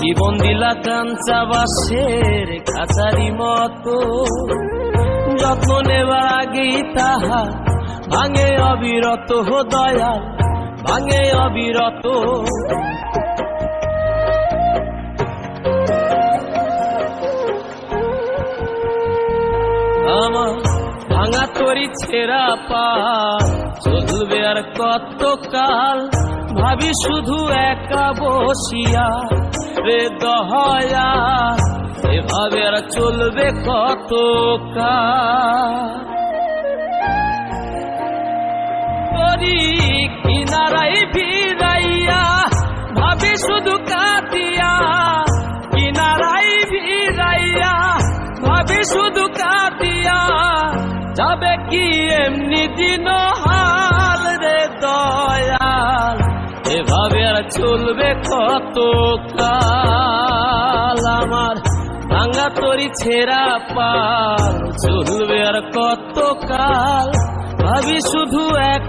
জীবন দিলা কাঞ্চা বাসের খাঁচারি মতো, যত্ন নেবার আগেই তাহা ভাঙে অবিরত, দয়াল ভাঙে অবিরত। আমার ভাঙা তরি ছেঁড়া পা চলবে আর কত কাল, ভাবি শুধু একা বসিয়া রে দয়া, এভাবে আর চলবে কত কাল। তরি কিনারাই ভিড়াইয়া ভাবি শুধু কাঁদিয়া, কিনারাই ভিড়াইয়া ভাবি শুধু কাঁদিয়া, যাবে কি এমনি দিন হাল রে দয়াল, এভাবে আর চলবে কত কাল। আমার ভাঙা তরি ছেঁড়া পাল চলবে আর কত কাল, ভাবি শুধু এক